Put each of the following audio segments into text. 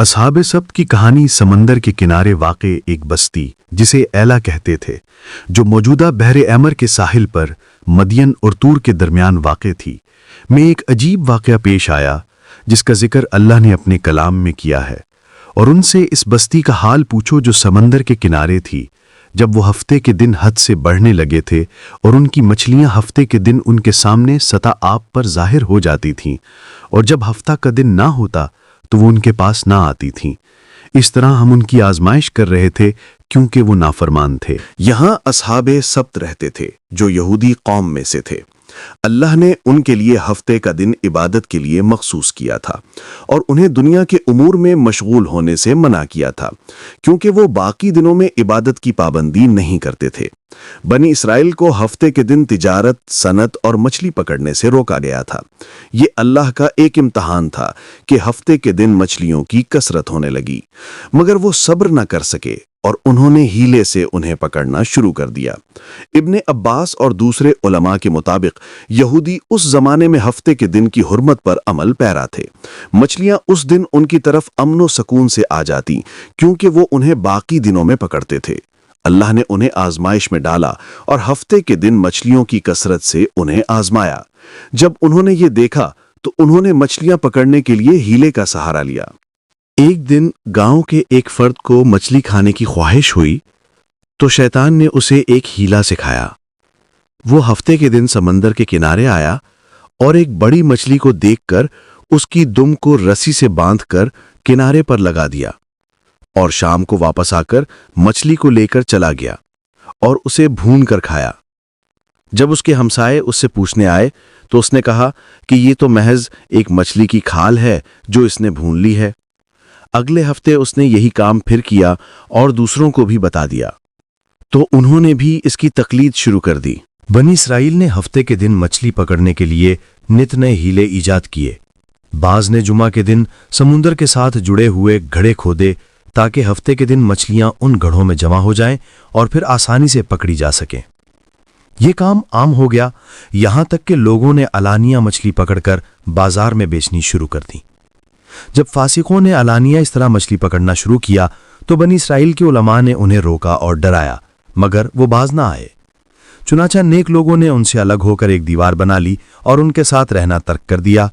اصحاب سبت کی کہانی سمندر کے کنارے واقع ایک بستی جسے ایلا کہتے تھے، جو موجودہ بحر احمر کے ساحل پر مدین اور طور کے درمیان واقع تھی، میں ایک عجیب واقعہ پیش آیا جس کا ذکر اللہ نے اپنے کلام میں کیا ہے۔ اور ان سے اس بستی کا حال پوچھو جو سمندر کے کنارے تھی، جب وہ ہفتے کے دن حد سے بڑھنے لگے تھے اور ان کی مچھلیاں ہفتے کے دن ان کے سامنے سطح آب پر ظاہر ہو جاتی تھیں، اور جب ہفتہ کا دن نہ ہوتا تو وہ ان کے پاس نہ آتی تھیں۔ اس طرح ہم ان کی آزمائش کر رہے تھے کیونکہ وہ نافرمان تھے۔ یہاں اصحاب سبت رہتے تھے جو یہودی قوم میں سے تھے۔ اللہ نے ان کے لیے ہفتے کا دن عبادت کے لیے مخصوص کیا تھا اور انہیں دنیا کے امور میں مشغول ہونے سے منع کیا تھا، کیونکہ وہ باقی دنوں میں عبادت کی پابندی نہیں کرتے تھے۔ بنی اسرائیل کو ہفتے کے دن تجارت، صنعت اور مچھلی پکڑنے سے روکا گیا تھا۔ یہ اللہ کا ایک امتحان تھا کہ ہفتے کے دن مچھلیوں کی کثرت ہونے لگی، مگر وہ صبر نہ کر سکے اور انہوں نے ہیلے سے انہیں پکڑنا شروع کر دیا۔ ابن عباس اور دوسرے علماء کے مطابق یہودی اس زمانے میں ہفتے کے دن کی حرمت پر عمل پیرا تھے۔ مچھلیاں اس دن ان کی طرف امن و سکون سے آ جاتی کیونکہ وہ انہیں باقی دنوں میں پکڑتے تھے۔ اللہ نے انہیں آزمائش میں ڈالا اور ہفتے کے دن مچھلیوں کی کثرت سے انہیں آزمایا۔ جب انہوں نے یہ دیکھا تو انہوں نے مچھلیاں پکڑنے کے لیے ہیلے کا سہارا لیا۔ ایک دن گاؤں کے ایک فرد کو مچھلی کھانے کی خواہش ہوئی تو شیطان نے اسے ایک ہیلا سکھایا۔ وہ ہفتے کے دن سمندر کے کنارے آیا اور ایک بڑی مچھلی کو دیکھ کر اس کی دم کو رسی سے باندھ کر کنارے پر لگا دیا، اور شام کو واپس آ کر مچھلی کو لے کر چلا گیا اور اسے بھون کر کھایا۔ جب اس کے ہمسائے اس سے پوچھنے آئے تو اس نے کہا کہ یہ تو محض ایک مچھلی کی کھال ہے جو اس نے بھون لی ہے۔ اگلے ہفتے اس نے یہی کام پھر کیا اور دوسروں کو بھی بتا دیا، تو انہوں نے بھی اس کی تقلید شروع کر دی۔ بنی اسرائیل نے ہفتے کے دن مچھلی پکڑنے کے لیے نت نئے ہیلے ایجاد کیے۔ بعض نے جمعہ کے دن سمندر کے ساتھ جڑے ہوئے گھڑے کھودے تاکہ ہفتے کے دن مچھلیاں ان گڑھوں میں جمع ہو جائیں اور پھر آسانی سے پکڑی جا سکیں۔ یہ کام عام ہو گیا، یہاں تک کہ لوگوں نے علانیہ مچھلی پکڑ کر بازار میں بیچنی شروع کر دی۔ جب فاسقوں نے علانیہ اس طرح مچھلی پکڑنا شروع کیا تو بنی اسرائیل کے علماء نے انہیں روکا اور ڈرایا، مگر وہ باز نہ آئے۔ چنانچہ نیک لوگوں نے ان سے الگ ہو کر ایک دیوار بنا لی اور ان کے ساتھ رہنا ترک کر دیا،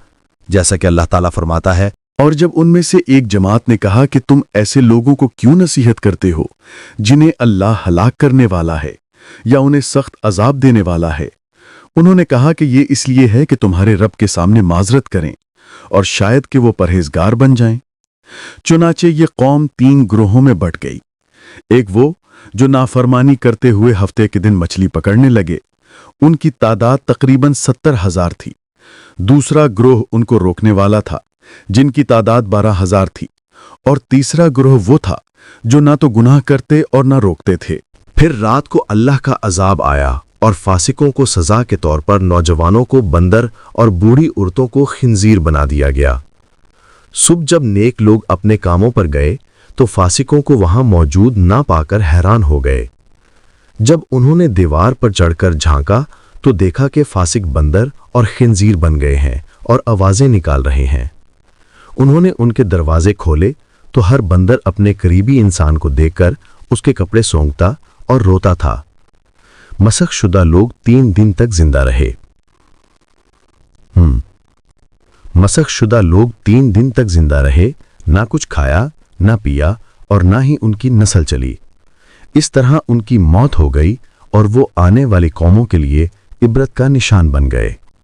جیسا کہ اللہ تعالیٰ فرماتا ہے، اور جب ان میں سے ایک جماعت نے کہا کہ تم ایسے لوگوں کو کیوں نصیحت کرتے ہو جنہیں اللہ ہلاک کرنے والا ہے یا انہیں سخت عذاب دینے والا ہے، انہوں نے کہا کہ یہ اس لیے ہے کہ تمہارے رب کے سامنے معذرت کریں اور شاید کہ وہ پرہیزگار بن جائیں۔ چنانچہ یہ قوم 3 گروہوں میں بٹ گئی۔ ایک وہ جو نافرمانی کرتے ہوئے ہفتے کے دن مچھلی پکڑنے لگے، ان کی تعداد تقریباً 70,000 تھی۔ دوسرا گروہ ان کو روکنے والا تھا جن کی تعداد 12,000 تھی، اور تیسرا گروہ وہ تھا جو نہ تو گناہ کرتے اور نہ روکتے تھے۔ پھر رات کو اللہ کا عذاب آیا اور فاسقوں کو سزا کے طور پر نوجوانوں کو بندر اور بوڑھی عورتوں کو خنزیر بنا دیا گیا۔ صبح جب نیک لوگ اپنے کاموں پر گئے تو فاسقوں کو وہاں موجود نہ پا کر حیران ہو گئے۔ جب انہوں نے دیوار پر چڑھ کر جھانکا تو دیکھا کہ فاسق بندر اور خنزیر بن گئے ہیں اور آوازیں نکال رہے ہیں۔ انہوں نے ان کے دروازے کھولے تو ہر بندر اپنے قریبی انسان کو دیکھ کر اس کے کپڑے سونگتا اور روتا تھا۔ مسخ شدہ لوگ 3 دن تک زندہ رہے۔ مسخ شدہ لوگ 3 دن تک زندہ رہے، نہ کچھ کھایا، نہ پیا، اور نہ ہی ان کی نسل چلی۔ اس طرح ان کی موت ہو گئی اور وہ آنے والی قوموں کے لیے عبرت کا نشان بن گئے۔